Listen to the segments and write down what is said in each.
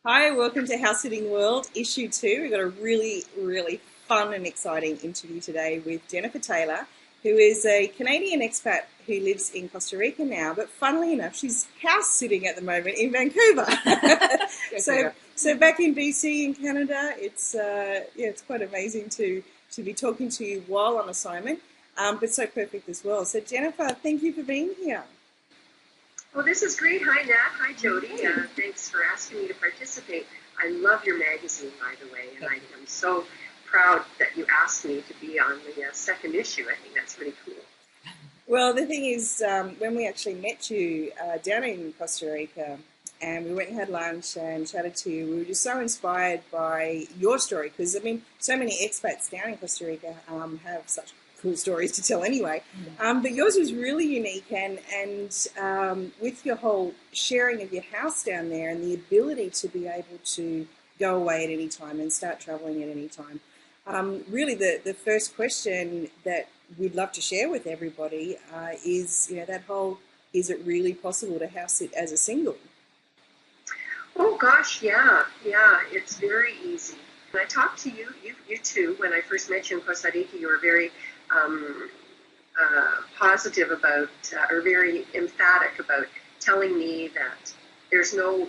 Hi, welcome to House Sitting World, Issue 2. We've got a really, really fun and exciting interview today with Jennifer Taylor, who is a Canadian expat who lives in Costa Rica now, but funnily enough, she's house sitting at the moment in Vancouver. so back in BC in Canada, it's quite amazing to be talking to you while on assignment, but so perfect as well. So Jennifer, thank you for being here. Well, this is great. Hi, Nat. Hi, Jody. Thanks for asking me to participate. I love your magazine, by the way, and I am so proud that you asked me to be on the second issue. I think that's really cool. Well, the thing is, when we actually met you down in Costa Rica, and we went and had lunch and chatted to you, we were just so inspired by your story, because, I mean, so many expats down in Costa Rica have such cool stories to tell anyway, but yours was really unique, and with your whole sharing of your house down there and the ability to be able to go away at any time and start traveling at any time. Really the first question that we'd love to share with everybody is, that whole, is it really possible to house sit as a single? Oh gosh, yeah, it's very easy. When I talked to you too, when I first met you in Costa Rica, you were very positive about, or very emphatic about telling me that there's no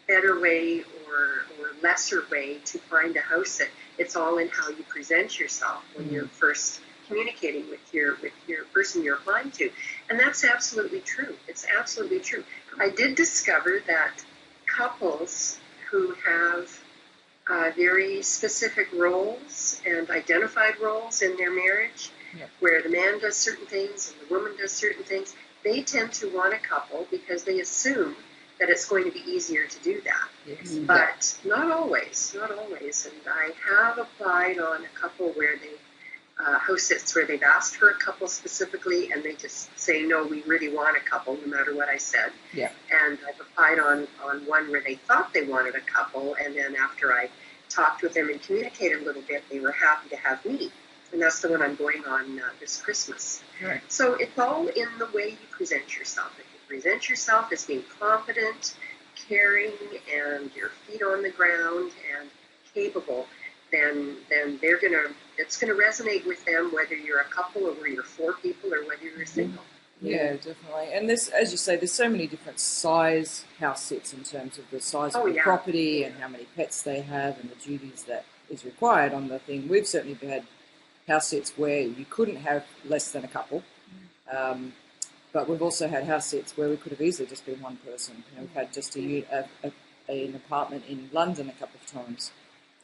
better way or lesser way to find a house sit. It's all in how you present yourself when you're first communicating with your person you're applying to. And that's absolutely true. It's absolutely true. I did discover that couples who have very specific roles and identified roles in their marriage, where the man does certain things and the woman does certain things, they tend to want a couple because they assume that it's going to be easier to do that. Yes. But not always. And I have applied on a couple where they, house sits where they've asked for a couple specifically, and they just say, no, we really want a couple, no matter what I said. Yeah. And I've applied on one where they thought they wanted a couple, and then after I talked with them and communicated a little bit, they were happy to have me. And that's the one I'm going on this Christmas. Right. So it's all in the way you present yourself. If you present yourself as being confident, caring, and your feet on the ground and capable, then it's gonna resonate with them, whether you're a couple or whether you're four people or whether you're single. Yeah, definitely. And this, as you say, there's so many different size house sits in terms of the size of the property and how many pets they have and the duties that is required on the thing. We've certainly had house sits where you couldn't have less than a couple, but we've also had house sits where we could have easily just been one person. We've had just an apartment in London a couple of times.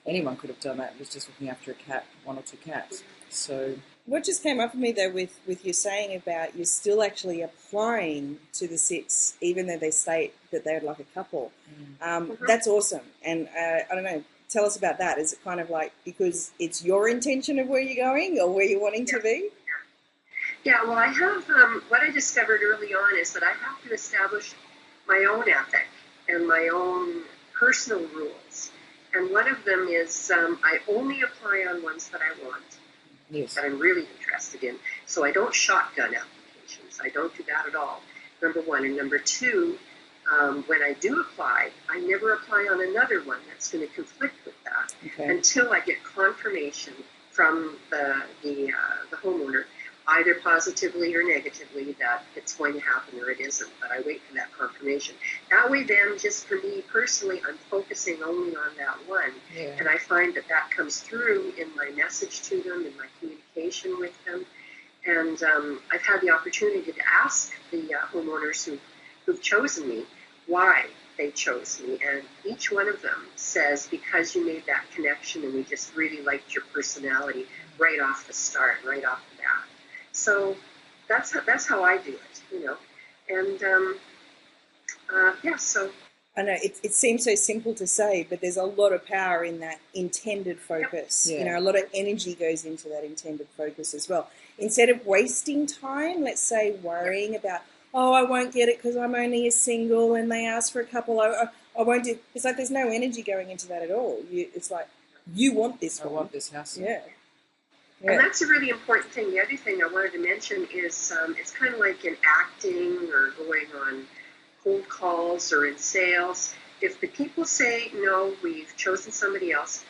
Anyone could have done that. It was just looking after a cat, one or two cats. So what just came up for me though with you saying about you're still actually applying to the sits even though they state that they would like a couple. That's awesome. And I don't know, tell us about that. Is it kind of like because it's your intention of where you're going or where you're wanting to be? Yeah, well, I have, what I discovered early on is that I have to establish my own ethic and my own personal rules. And one of them is I only apply on ones that I want, that I'm really interested in. So I don't shotgun applications. I don't do that at all, number one. And number two, when I do apply, I never apply on another one that's going to conflict with that until I get confirmation from the homeowner, either positively or negatively, that it's going to happen or it isn't, but I wait for that confirmation. That way then, just for me personally, I'm focusing only on that one, and I find that comes through in my message to them, in my communication with them, and I've had the opportunity to ask the homeowners who've chosen me why they chose me, and each one of them says, because you made that connection and we just really liked your personality right off the start, right off the bat. So that's how I do it, and so. I know it seems so simple to say, but there's a lot of power in that intended focus. Yep. A lot of energy goes into that intended focus as well. Instead of wasting time, let's say, worrying about, oh, I won't get it because I'm only a single and they ask for a couple, I won't do. It's like there's no energy going into that at all. It's like, you want this one. I want this house. Yeah. And that's a really important thing. The other thing I wanted to mention is it's kind of like in acting or going on cold calls or in sales. if the people say, no, we've chosen somebody else,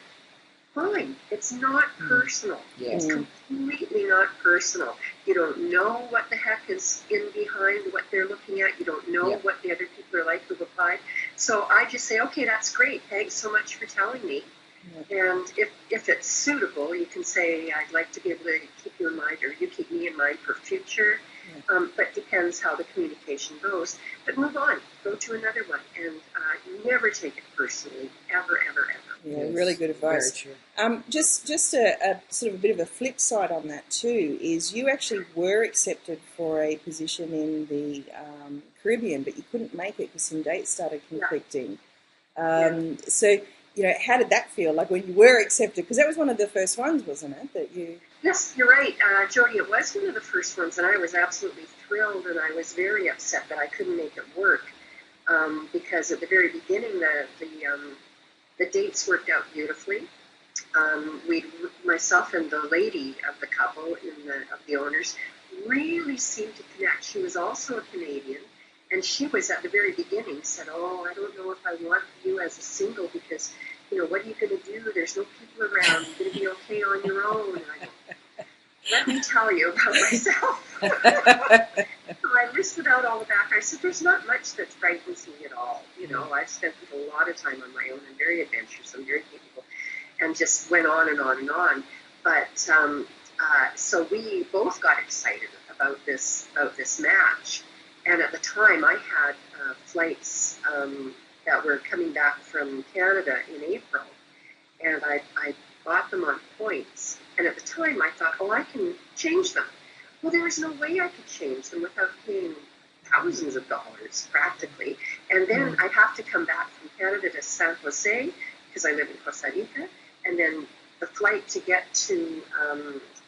fine. It's not personal. Yeah. It's completely not personal. You don't know what the heck is in behind what they're looking at. You don't know what the other people are like who've applied. So I just say, okay, that's great. Thanks so much for telling me. And if it's suitable, you can say, I'd like to be able to keep you in mind, or you keep me in mind for future. But depends how the communication goes. But move on. Go to another one. And never take it personally. Ever, ever, ever. Yeah, really good advice. Very true. Just a sort of a bit of a flip side on that too is you actually were accepted for a position in the Caribbean, but you couldn't make it because some dates started conflicting. So, you know, how did that feel? Like when you were accepted, because that was one of the first ones, wasn't it? That you. Yes, you're right, Jody. It was one of the first ones, and I was absolutely thrilled, and I was very upset that I couldn't make it work because at the very beginning, the dates worked out beautifully. Myself and the lady of the couple, of the owners, really seemed to connect. She was also a Canadian, and she was at the very beginning said, "Oh, I don't know if I want you as a single because, you know, what are you going to do? There's no people around. You're going to be okay on your own." And I go, let me tell you about myself. So I listed out all the background. I said, there's not much that frightens me at all. You know, I've spent a lot of time on my own. I'm very adventurous. I'm very capable. And just went on and on and on. But so we both got excited about this match. And at the time, I had flights that were coming back from Canada in April. And I bought them on points. And at the time, I thought, oh, I can change them. Well, there was no way I could change them without paying thousands of dollars, practically. And then I'd have to come back from Canada to San Jose, because I live in Costa Rica. And then the flight to get to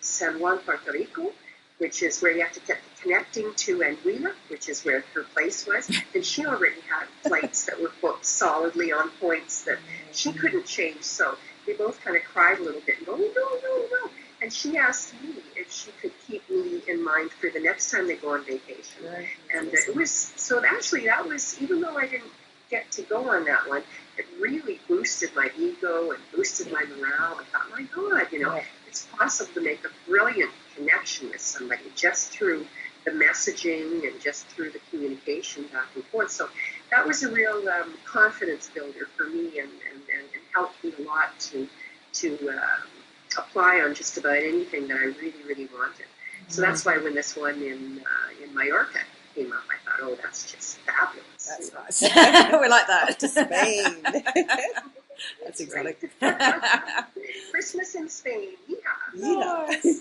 San Juan, Puerto Rico, which is where you have to get connecting to Anguilla, which is where her place was. And she already had flights that were booked solidly on points that she couldn't change. So we both kind of cried a little bit and go, no. And she asked me if she could keep me in mind for the next time they go on vacation. Right. And it was, so actually that was, even though I didn't get to go on that one, it really boosted my ego and boosted my morale. I thought, my God, you know, it's possible to make a brilliant connection with somebody just through the messaging and just through the communication back and forth. So that was a real confidence builder for me and helped me a lot to apply on just about anything that I really, really wanted. So that's why when this one in Mallorca came up, I thought, oh, that's just fabulous. That's nice. We like that. To Spain. That's exotic. Christmas in Spain, Nice.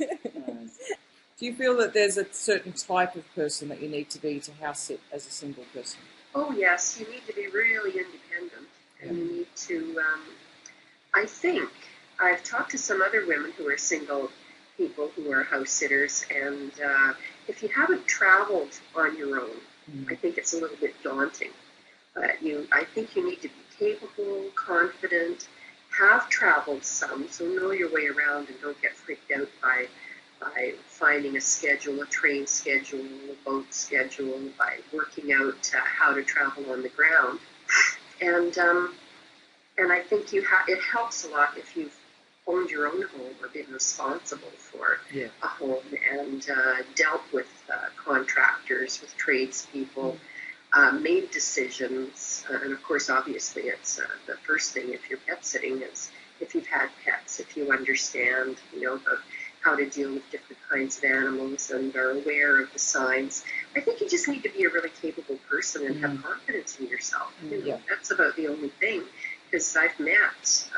Do you feel that there's a certain type of person that you need to be to house sit as a single person? Oh, yes. You need to be really independent. And you need to, I think, I've talked to some other women who are single people who are house sitters, and if you haven't traveled on your own, I think it's a little bit daunting. But I think you need to be capable, confident, have traveled some, so know your way around and don't get freaked out by finding a schedule, a train schedule, a boat schedule, by working out how to travel on the ground. And I think it helps a lot if you've owned your own home or been responsible for a home and dealt with contractors, with tradespeople, made decisions. And of course, obviously, it's the first thing if you're pet sitting is if you've had pets, if you understand, how to deal with different kinds of animals and are aware of the signs. I think you just need to be a really capable person and have confidence in yourself. That's about the only thing, because I've met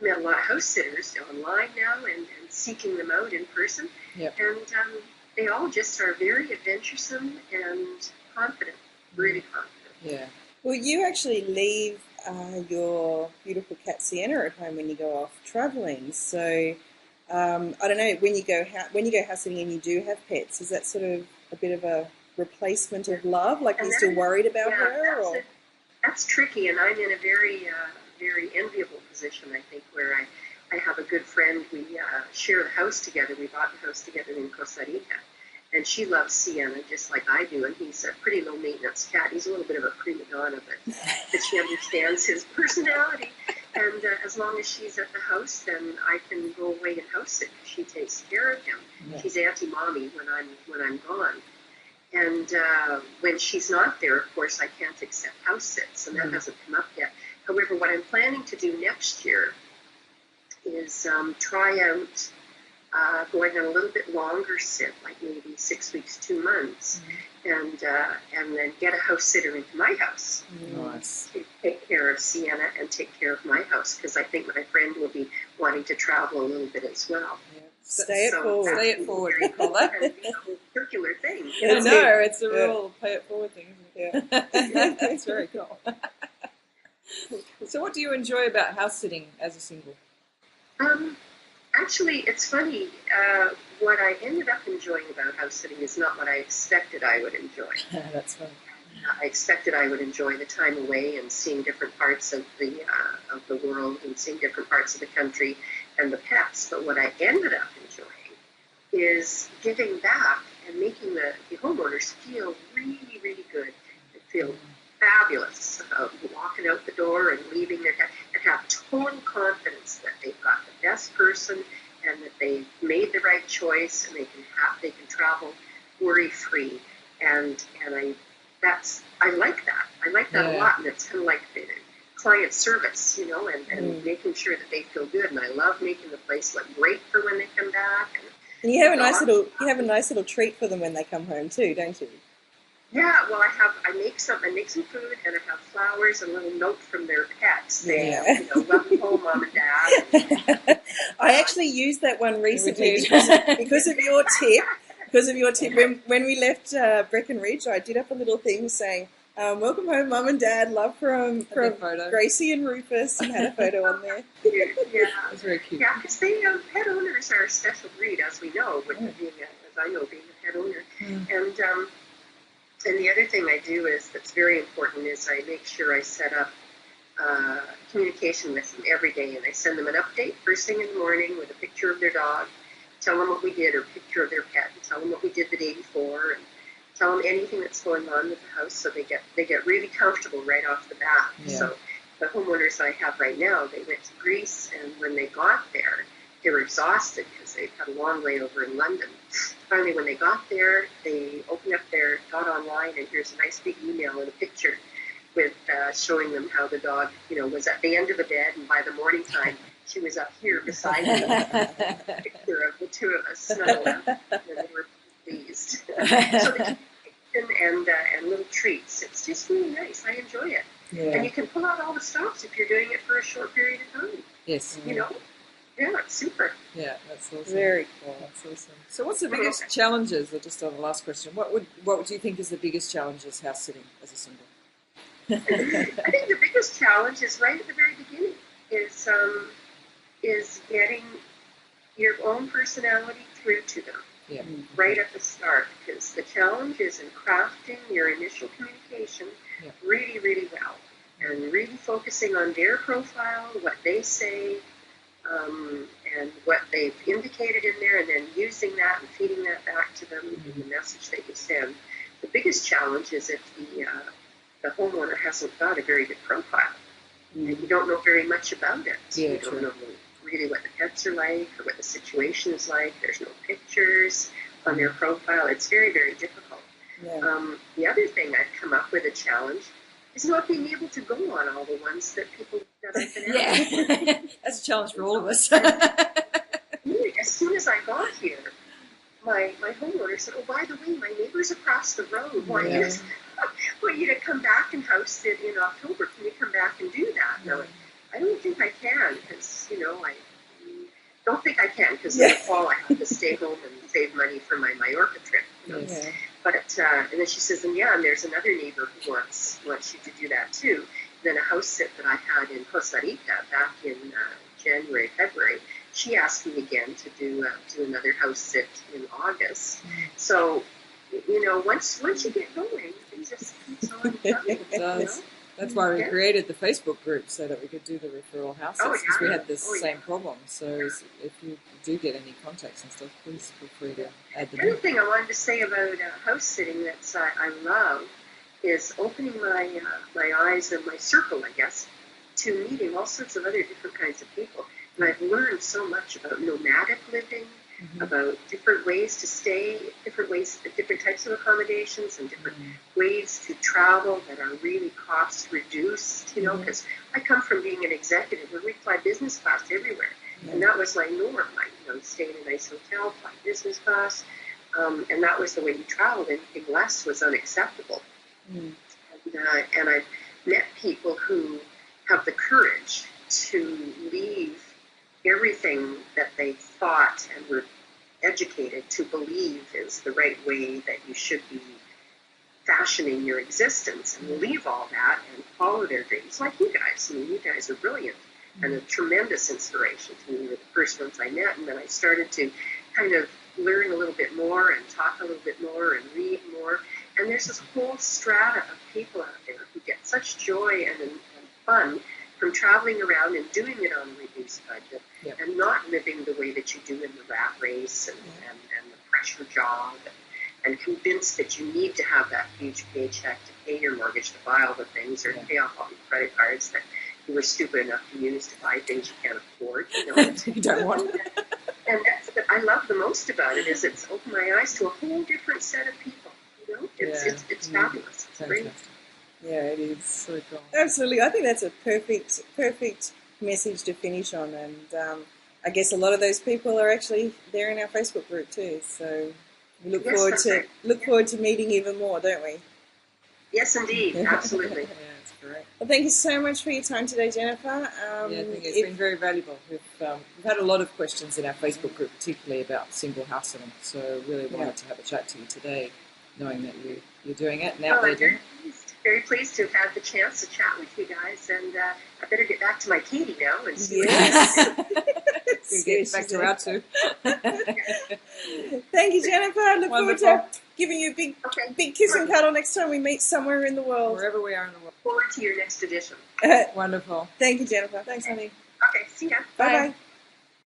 a lot of house sitters online now and seeking them out in person. And they all just are very adventuresome and confident, really confident. Well, you actually leave your beautiful cat Sienna at home when you go off travelling. So I don't know, when you go house sitting and you do have pets, is that sort of a bit of a replacement of love? Like, you're still worried about her? Or? That's tricky, and I'm in a very, very enviable position, I think, where I have a good friend. We share the house together. We bought the house together in Costa Rica. And she loves Sienna just like I do, and he's a pretty low-maintenance cat. He's a little bit of a prima donna, but she understands his personality. And as long as she's at the house, then I can go away and house sit because she takes care of him. Yeah. She's Auntie-Mommy when I'm gone. And when she's not there, of course, I can't accept house sits, and that hasn't come up yet. However, what I'm planning to do next year is try out going on a little bit longer sit, like maybe 6 weeks, 2 months, and then get a house sitter into my house. Nice. To take care of Sienna and take care of my house, because I think my friend will be wanting to travel a little bit as well. Yeah. Stay it forward. Stay it forward, we call that. Circular thing. I know, it's a real pay it forward thing, isn't it? Yeah. That's very cool. So what do you enjoy about house sitting as a single? Actually, it's funny. What I ended up enjoying about house sitting is not what I expected I would enjoy. That's funny. I expected I would enjoy the time away and seeing different parts of the world and seeing different parts of the country and the pets. But what I ended up enjoying is giving back and making the homeowners feel really, really good and feel fabulous about walking out the door and leaving their cat and have total confidence that they've got the best person and that they've made the right choice and they can travel worry-free. And I like that. I like that a lot, and it's kind of like the client service, and making sure that they feel good. And I love making the place look great for when they come back. And you have a nice little treat for them when they come home too, don't you? Yeah, well, I make some food, and I have flowers and a little note from their pets saying, welcome home, Mom and Dad. I actually used that one recently because of your tip. Because of your tip, when we left Breckenridge, I did up a little thing saying, welcome home, Mum and Dad, love from Gracie and Rufus, and had a photo on there. Yeah, it's very cute. Yeah, because pet owners are a special breed, as we know, being a pet owner. And the other thing I do that's very important is I make sure I set up communication with them every day, and I send them an update first thing in the morning with a picture of their dog, tell them what we did, or a picture of their pet, and tell them what we did the day before, and tell them anything that's going on with the house, so they get really comfortable right off the bat. Yeah. So the homeowners I have right now, they went to Greece, and when they got there, they were exhausted because they've had a long layover in London. Finally, when they got there, they got online, and here's a nice big email and a picture with showing them how the dog, was at the end of the bed, and by the morning time, she was up here beside me. A picture of the two of us snuggled up, and they were pleased. So the communication and little treats, it's just really nice. I enjoy it. Yeah. And you can pull out all the stops if you're doing it for a short period of time. Yes. Yeah, it's super. Yeah, that's awesome. Very cool. That's awesome. So what's the biggest challenges, or just on the last question, what would you think is the biggest challenges house sitting as a single? I think the biggest challenge is right at the very beginning, is getting your own personality through to them. Yeah. Right at the start, because the challenge is in crafting your initial communication really, really well, and really focusing on their profile, what they say, and what they've indicated in there, and then using that and feeding that back to them in the message that you send. The biggest challenge is if the homeowner hasn't got a very good profile, and you don't know very much about it. Yeah, you don't know really what the pets are like or what the situation is like. There's no pictures on their profile. It's very, very difficult. Yeah. The other thing I've come up with a challenge is not being able to go on all the ones that people that I've been out. Yeah, that's a challenge for all of us. As soon as I got here, my homeowner said, "Oh, by the way, my neighbor's across the road. Want you to come back and house sit in October. Can you come back and do that?" And I'm like, I don't think I can, because I don't think I can, because in the fall I have to stay home and save money for my Mallorca trip. But and then she says, and there's another neighbor who wants you to do that too. And then a house sit that I had in Costa Rica back in January, February, she asked me again to do another house sit in August. So once you get going, it just keeps on coming. It does. That's why we created the Facebook group, so that we could do the referral houses, because we had this same problem. So if you do get any contacts and stuff, please feel free to add them. Another thing I wanted to say about house sitting that I love is opening my eyes and my circle, I guess, to meeting all sorts of other different kinds of people. And I've learned so much about nomadic living, about different ways to stay, different types of accommodations, and different ways to travel that are really cost reduced, you know, because I come from being an executive where we fly business class everywhere. And that was my norm. I stay in a nice hotel, fly business class, and that was the way you traveled. Anything less was unacceptable. And I've met people who have the courage to leave everything that they thought and were educated to believe is the right way that you should be fashioning your existence, and leave all that and follow their dreams, like you guys. I mean, you guys are brilliant and a tremendous inspiration to me. You were the first ones I met, and then I started to kind of learn a little bit more and talk a little bit more and read more. And there's this whole strata of people out there who get such joy and fun from traveling around and doing it on a reduced budget, and not living the way that you do in the rat race and the pressure job, and convinced that you need to have that huge paycheck to pay your mortgage, to buy all the things, or to pay off all your credit cards that you were stupid enough to use to buy things you can't afford. You don't want. And that's what I love the most about it, is it's opened my eyes to a whole different set of people. You know, it's fabulous. It's great. Yeah, it is so cool. Absolutely. I think that's a perfect message to finish on. And I guess a lot of those people are actually there in our Facebook group too. So we look forward to meeting even more, don't we? Yes, indeed. Absolutely. That's correct. Well, thank you so much for your time today, Jennifer. I think it's been very valuable. We've had a lot of questions in our Facebook group, particularly about single house sitting. So really wanted to have a chat to you today, knowing that you're doing it and out there doing it. Very pleased to have had the chance to chat with you guys, and I better get back to my Katie now and see we get back to our two. Thank you, Jennifer. Look forward to giving you a big kiss and cuddle next time we meet somewhere in the world. Wherever we are in the world. Forward to your next edition. Wonderful. Thank you, Jennifer. Thanks, honey. Okay, see ya. Bye-bye.